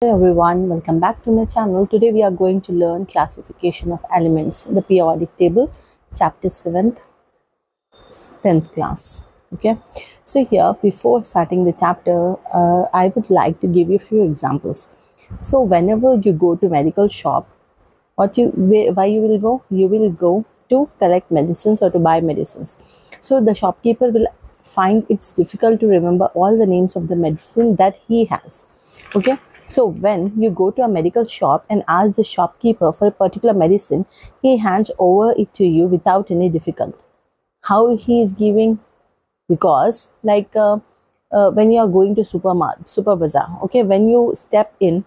Hello everyone, welcome back to my channel. Today we are going to learn classification of elements in the periodic table, chapter 7th, 10th class. Okay, so here before starting the chapter, I would like to give you a few examples. So whenever you go to medical shop, why you will go? You will go to collect medicines or to buy medicines. So the shopkeeper will find it's difficult to remember all the names of the medicine that he has. Okay, so when you go to a medical shop and ask the shopkeeper for a particular medicine, he hands over it to you without any difficulty. How he is giving? Because when you are going to super bazaar, okay, when you step in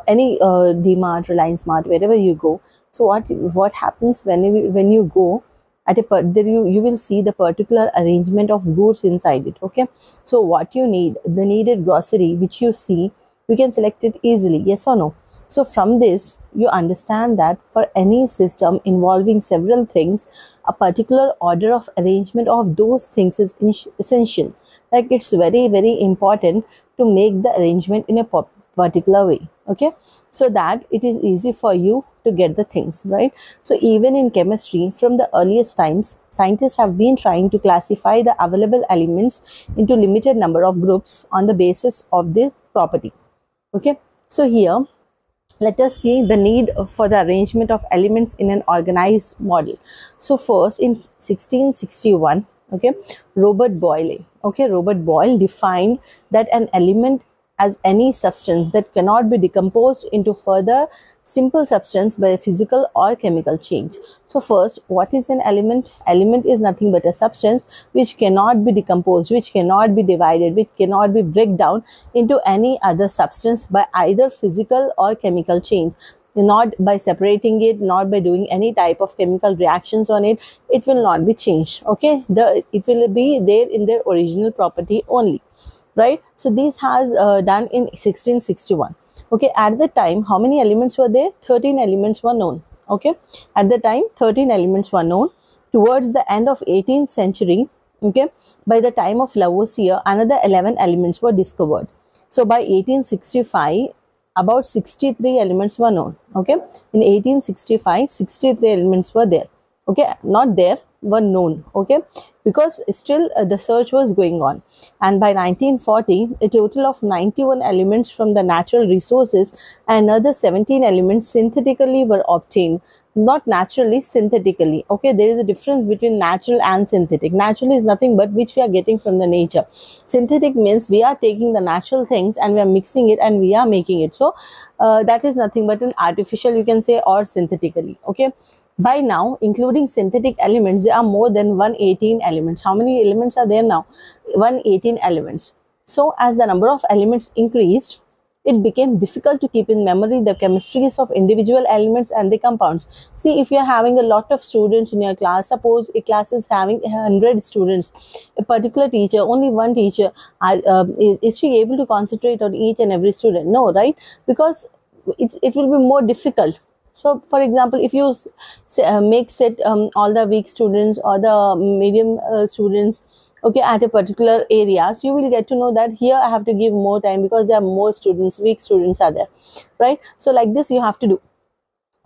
any D-Mart, Reliance Mart, wherever you go, so what happens when you go at there you will see the particular arrangement of goods inside it. Okay, so what you need, the needed grocery which you see, you can select it easily, yes or no. So from this you understand that for any system involving several things, a particular order of arrangement of those things is essential. Like it's very important to make the arrangement in a particular way. Okay, so that it is easy for you to get the things right. So even in chemistry, from the earliest times, scientists have been trying to classify the available elements into limited number of groups on the basis of this property. Okay, so here let us see the need for the arrangement of elements in an organized model. So first in 1661, okay, Robert Boyle defined that an element as any substance that cannot be decomposed into further simple substance by a physical or chemical change. So first, what is an element? Element is nothing but a substance which cannot be decomposed, which cannot be divided, which cannot be break down into any other substance by either physical or chemical change. Not by separating it, not by doing any type of chemical reactions on it, it will not be changed. Okay, it will be there in their original property only, right? So this has done in 1661. Okay, at the time how many elements were there? 13 elements were known. Okay, at the time 13 elements were known. Towards the end of 18th century, okay, by the time of Lavoisier, another 11 elements were discovered. So by 1865, about 63 elements were known. Okay, in 1865 63 elements were there. Okay, not there, were known. Okay, because still the search was going on. And by 1940, a total of 91 elements from the natural resources and another 17 elements synthetically were obtained. Not naturally, synthetically. Okay, there is a difference between natural and synthetic. Natural is nothing but which we are getting from the nature. Synthetic means we are taking the natural things and we are mixing it and we are making it. So that is nothing but an artificial, you can say, or synthetically. Okay, by now, including synthetic elements, there are more than 118 elements. How many elements are there now? 118 elements. So as the number of elements increased, it became difficult to keep in memory the chemistries of individual elements and the compounds. See, if you are having a lot of students in your class, suppose a class is having 100 students, a particular teacher, only one teacher, is she able to concentrate on each and every student? No, right? Because it will be more difficult. So for example, if you make set all the weak students or the medium students, okay, at a particular areas, you will get to know that here I have to give more time because there are more students, weak students are there, right? So like this you have to do.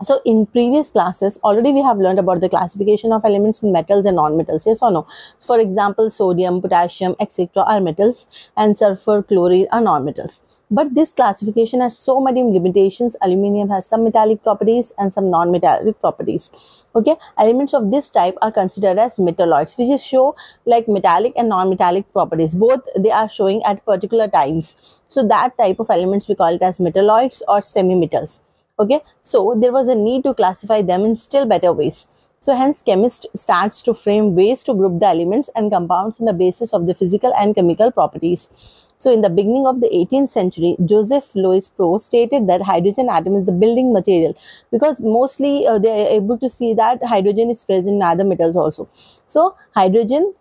So in previous classes already we have learned about the classification of elements in metals and non-metals, yes or no? For example, sodium, potassium, etc. are metals and sulfur, chlorine are non-metals. But this classification has so many limitations. Aluminium has some metallic properties and some non-metallic properties. Okay, elements of this type are considered as metalloids, which is show like metallic and non-metallic properties. Both they are showing at particular times. So that type of elements we call it as metalloids or semi-metals. Okay, so there was a need to classify them in still better ways. So hence chemist starts to frame ways to group the elements and compounds on the basis of the physical and chemical properties. So in the beginning of the 18th century, Joseph Louis Proust stated that hydrogen atom is the building material, because mostly they are able to see that hydrogen is present in other metals also. So hydrogen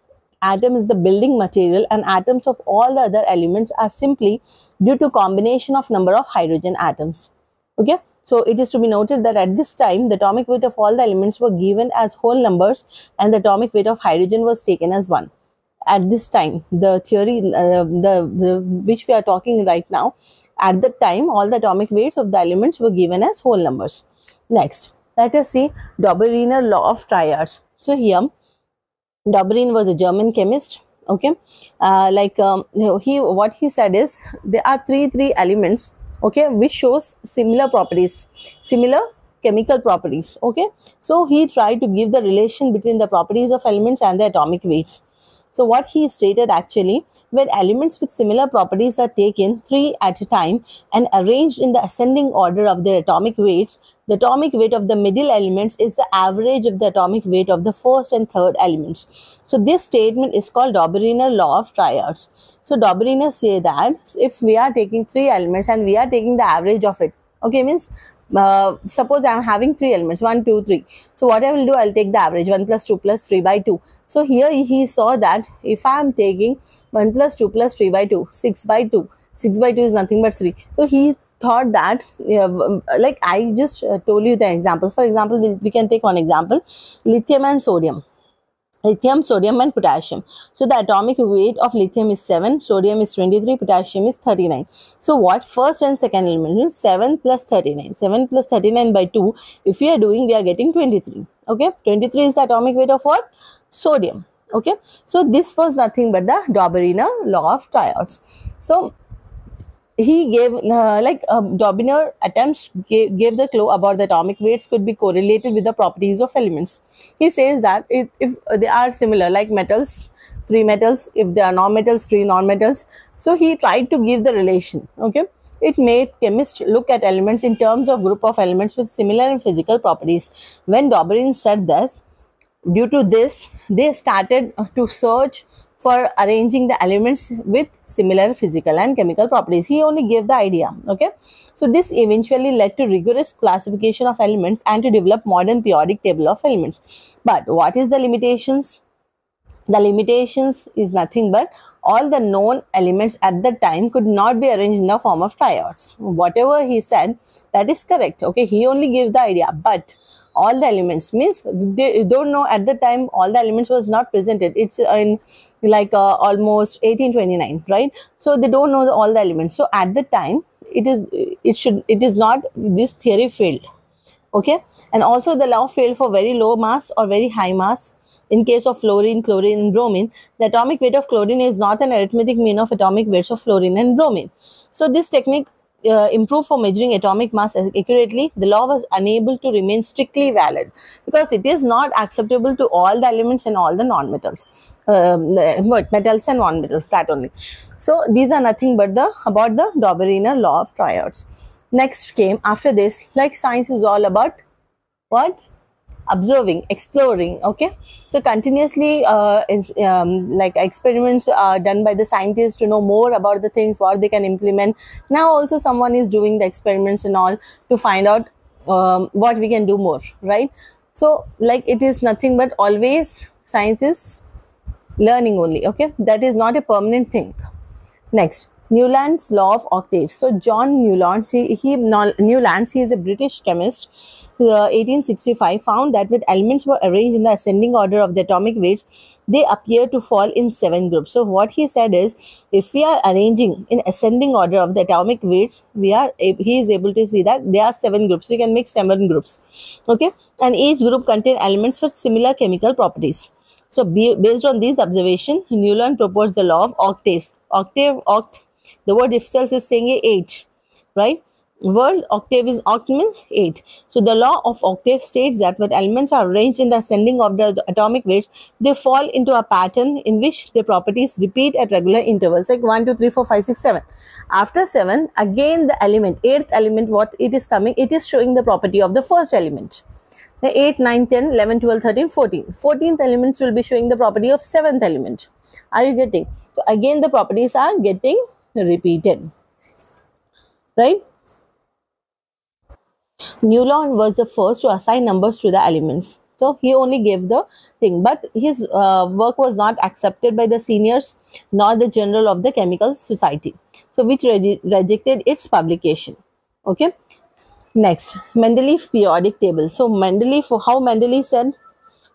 atom is the building material and atoms of all the other elements are simply due to combination of number of hydrogen atoms. Okay, so it is to be noted that at this time the atomic weight of all the elements were given as whole numbers and the atomic weight of hydrogen was taken as 1. At this time, the theory which we are talking right now, At the time, all the atomic weights of the elements were given as whole numbers. Next, let us see Dobereiner law of triads. So here, Dobereiner was a German chemist. Okay, what he said is there are three elements. Okay, which shows similar properties, similar chemical properties. Okay, so he tried to give the relation between the properties of elements and the atomic weights. So what he stated actually, when elements with similar properties are taken 3 at a time and arranged in the ascending order of their atomic weights, the atomic weight of the middle elements is the average of the atomic weight of the first and third elements. So this statement is called Dobereiner law of triads. So Dobereiner say that if we are taking 3 elements and we are taking the average of it, okay, means suppose I am having 3 elements, 1, 2, 3. So what I will do, I will take the average 1 plus 2 plus 3 by 2. So here he saw that if I am taking 1 plus 2 plus 3 by 2, 6 by 2, 6 by 2 is nothing but 3. So he thought that, like I just told you the example. For example, we can take one example, lithium and sodium. Lithium, sodium and potassium. So the atomic weight of lithium is 7, sodium is 23, potassium is 39. So what first and second element means 7 plus 39. 7 plus 39 by 2, if we are doing, we are getting 23. Okay, 23 is the atomic weight of what? Sodium. Okay, so this was nothing but the Dobereiner law of triads. So he gave Dobereiner attempts gave the clue about the atomic weights could be correlated with the properties of elements. He says that if they are similar, like metals, 3 metals, if they are non-metals, 3 non-metals. So he tried to give the relation. Okay, it made chemists look at elements in terms of group of elements with similar physical properties. When Dobereiner said this, due to this, they started to search for arranging the elements with similar physical and chemical properties. He only gave the idea. Okay, so this eventually led to rigorous classification of elements and to develop modern periodic table of elements. But what is the limitations? The limitations is nothing but all the known elements at the time could not be arranged in the form of triads. Whatever he said, that is correct. Okay, he only gave the idea, but all the elements means they don't know at the time, all the elements was not presented. It's in almost 1829, right? So they don't know all the elements. So at the time, it is not, this theory failed. Okay, and also the law failed for very low mass or very high mass. In case of fluorine, chlorine and bromine, the atomic weight of chlorine is not an arithmetic mean of atomic weights of fluorine and bromine. So this technique improved for measuring atomic mass accurately. The law was unable to remain strictly valid because it is not acceptable to all the elements and all the non-metals, metals and non-metals, that only. So these are nothing but about the Dobereiner law of triads. Next came after this, like science is all about what? Observing, exploring. Okay, so continuously experiments are done by the scientists to know more about the things what they can implement. Now also someone is doing the experiments and all to find out what we can do more, right? So like it is nothing but always science is learning only. Okay, that is not a permanent thing. Next, Newland's law of octaves. So John Newland, he is a British chemist. 1865 found that when elements were arranged in the ascending order of the atomic weights, they appear to fall in 7 groups. So what he said is, if we are arranging in ascending order of the atomic weights, he is able to see that there are 7 groups. You can make 7 groups. Okay, and each group contain elements with similar chemical properties. So based on these observations, Newland proposed the law of octaves. The word itself is saying 8, right? Word octave is oct means 8. So the law of octave states that when elements are arranged in the ascending order of the atomic weights, they fall into a pattern in which their properties repeat at regular intervals, like 1, 2, 3, 4, 5, 6, 7. After 7, again the element, 8th element, what it is coming, it is showing the property of the first element. The 8, 9, 10, 11, 12, 13, 14. 14th elements will be showing the property of 7th element. Are you getting? So again the properties are getting repeated, right? Newland was the first to assign numbers to the elements. So he only gave the thing, but his work was not accepted by the seniors nor the Journal of the Chemical Society, so which rejected its publication. Okay. Next, Mendeleev periodic table. So Mendeleev, how Mendeleev said?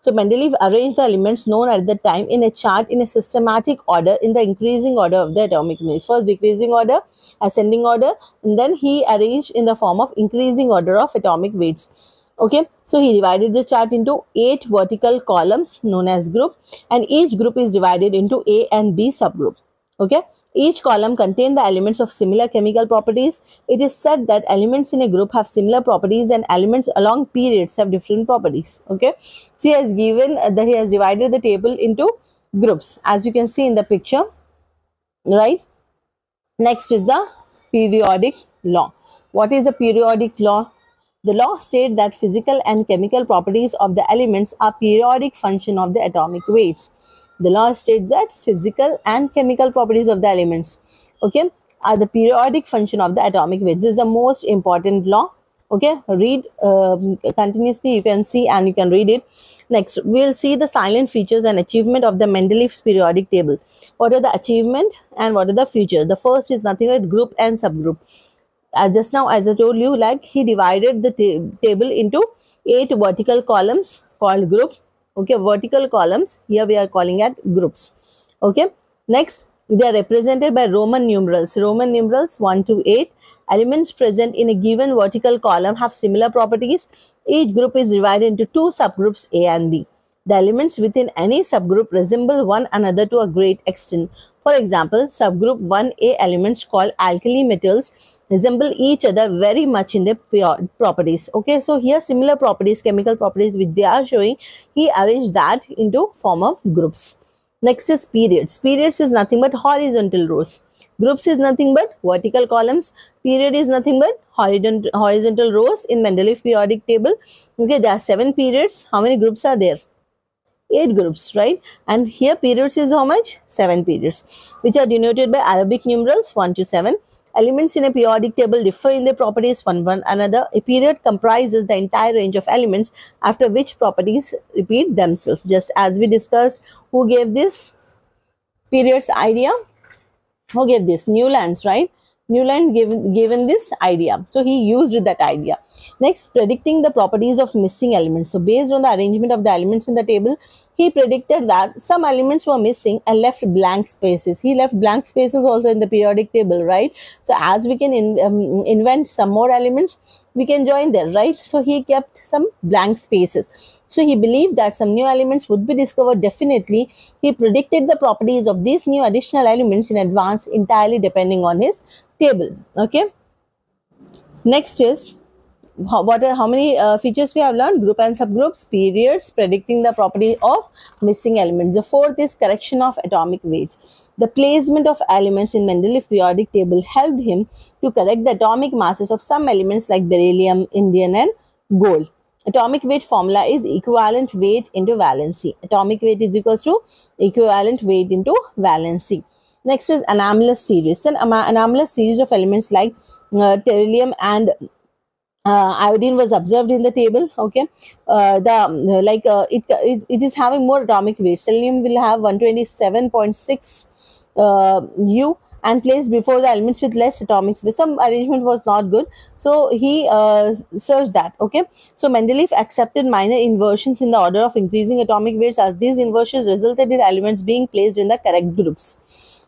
So Mendeleev arranged the elements known at the time in a chart in a systematic order in the increasing order of the atomic mass. First decreasing order, ascending order, and then he arranged in the form of increasing order of atomic weights. Okay, so he divided the chart into 8 vertical columns known as group, and each group is divided into A and B subgroup. Okay, each column contains the elements of similar chemical properties. It is said that elements in a group have similar properties and elements along periods have different properties. Okay, so he has given he has divided the table into groups, as you can see in the picture, right? Next is the periodic law. What is the periodic law? The law states that physical and chemical properties of the elements are periodic function of the atomic weights. The law states that physical and chemical properties of the elements, okay, are the periodic function of the atomic weights. This is the most important law. Okay, read continuously, you can see and you can read it. Next, we'll see the silent features and achievement of the Mendeleev's periodic table. What are the achievement and what are the features? The first is nothing but group and subgroup. Just now, as I told you, like he divided the table into 8 vertical columns called group. Okay, vertical columns, here we are calling it groups. Okay, next, they are represented by Roman numerals 1 to 8. Elements present in a given vertical column have similar properties. Each group is divided into 2 subgroups A and B. The elements within any subgroup resemble one another to a great extent. For example, subgroup 1A elements called alkali metals resemble each other very much in their properties. Okay, so here similar properties, chemical properties which they are showing, he arranged that into form of groups. Next is periods. Periods is nothing but horizontal rows. Groups is nothing but vertical columns. Period is nothing but horizontal rows in Mendeleev periodic table. Okay, there are 7 periods. How many groups are there? 8 groups, right? And here periods is how much? 7 periods, which are denoted by Arabic numerals 1 to 7. Elements in a periodic table differ in their properties from one another. A period comprises the entire range of elements after which properties repeat themselves. Just as we discussed, who gave this periods idea? Who gave this? Newlands, right? Newland given this idea. So he used that idea. Next, predicting the properties of missing elements. So based on the arrangement of the elements in the table, he predicted that some elements were missing and left blank spaces. He left blank spaces also in the periodic table, right? So as we can invent some more elements, we can join there, right? So he kept some blank spaces. So he believed that some new elements would be discovered definitely. He predicted the properties of these new additional elements in advance, entirely depending on his table. Okay. Next is how many features we have learned? Group and subgroups, periods, predicting the property of missing elements. The fourth is correction of atomic weights. The placement of elements in Mendeleev periodic table helped him to correct the atomic masses of some elements like beryllium, indium, and gold. Atomic weight formula is equivalent weight into valency. Atomic weight is equals to equivalent weight into valency. Next is anomalous series. An anomalous series of elements like tellurium and iodine was observed in the table. Okay, it is having more atomic weight. Selenium will have 127.6 U and placed before the elements with less atomic weight. Some arrangement was not good, so he searched that. Okay, so Mendeleev accepted minor inversions in the order of increasing atomic weights, as these inversions resulted in elements being placed in the correct groups.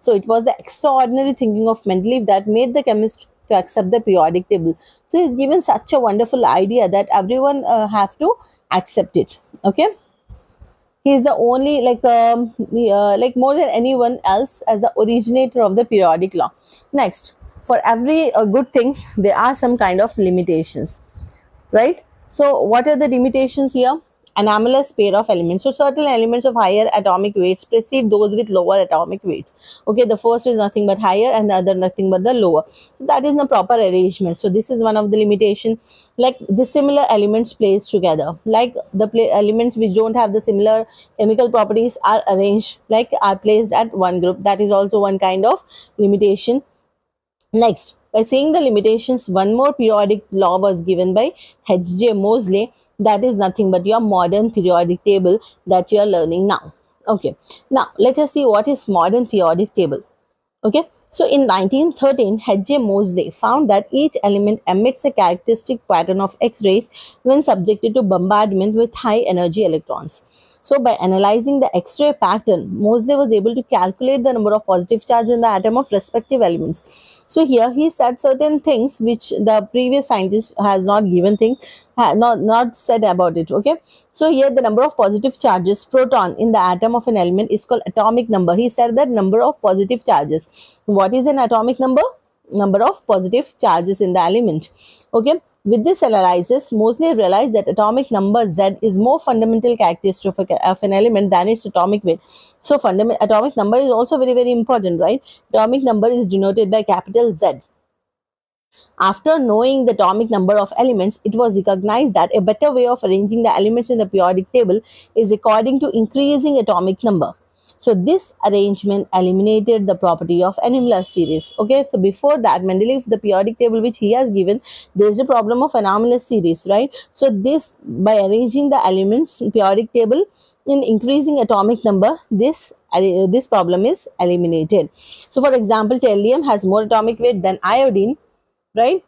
So it was the extraordinary thinking of Mendeleev that made the chemist to accept the periodic table. So he's given such a wonderful idea that everyone have to accept it. Okay, he is the only like more than anyone else as the originator of the periodic law. Next, for every good things there are some kind of limitations, right? So what are the limitations here? Anomalous pair of elements. So certain elements of higher atomic weights precede those with lower atomic weights. Okay, the first is nothing but higher and the other nothing but the lower. So that is the proper arrangement. So this is one of the limitation. Like the similar elements placed together, like the elements which don't have the similar chemical properties are arranged, like are placed at one group. That is also one kind of limitation. Next, by seeing the limitations, one more periodic law was given by H.J. Moseley. That is nothing but your modern periodic table that you are learning now. Okay, now let us see what is modern periodic table. Okay, So in 1913, H.J. Moseley found that each element emits a characteristic pattern of X-rays when subjected to bombardment with high energy electrons. So by analyzing the X-ray pattern, Moseley was able to calculate the number of positive charge in the atom of respective elements. So here he said certain things which the previous scientist has not given things, not said about it. Okay. So here the number of positive charges, proton, in the atom of an element is called atomic number. He said that number of positive charges. What is an atomic number? Number of positive charges in the element. Okay. With this analysis, Moseley realized that atomic number Z is more fundamental characteristic of an element than its atomic weight. So, atomic number is also very, very important, right? Atomic number is denoted by capital Z. After knowing the atomic number of elements, it was recognized that a better way of arranging the elements in the periodic table is according to increasing atomic number. So this arrangement eliminated the property of anomalous series. Okay, so before that, Mendeleev, the periodic table which he has given, there is a problem of anomalous series, right? So this, by arranging the elements in periodic table in increasing atomic number, this problem is eliminated. So for example, tellurium has more atomic weight than iodine, right?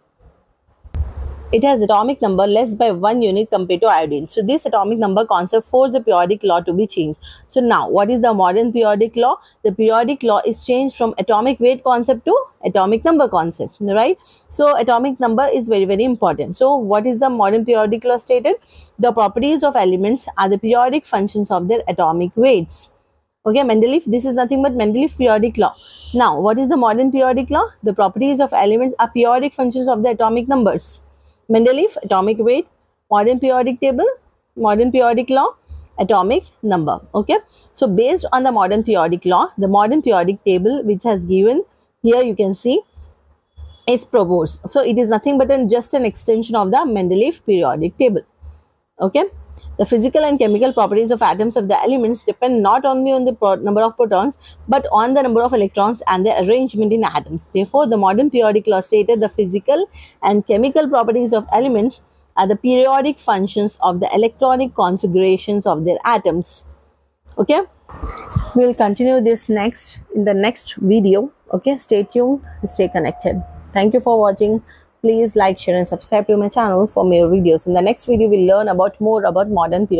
It has atomic number less by 1 unit compared to iodine. So this atomic number concept forced the periodic law to be changed. So now what is the modern periodic law? The periodic law is changed from atomic weight concept to atomic number concept, right? So atomic number is very, very important. So what is the modern periodic law stated? The properties of elements are the periodic functions of their atomic weights. Okay, Mendeleev, this is nothing but Mendeleev periodic law. Now, what is the modern periodic law? The properties of elements are periodic functions of the atomic numbers. Mendeleev, atomic weight, modern periodic table, modern periodic law, atomic number. Okay, so based on the modern periodic law, the modern periodic table which has given here, you can see, is proposed. So it is nothing but just an extension of the Mendeleev periodic table. Okay. The physical and chemical properties of atoms of the elements depend not only on the number of protons but on the number of electrons and their arrangement in atoms. Therefore, the modern periodic law stated the physical and chemical properties of elements are the periodic functions of the electronic configurations of their atoms. Okay, we will continue this in the next video. Okay, stay tuned, stay connected. Thank you for watching. Please like, share and subscribe to my channel for more videos. In the next video, we'll learn more about modern period.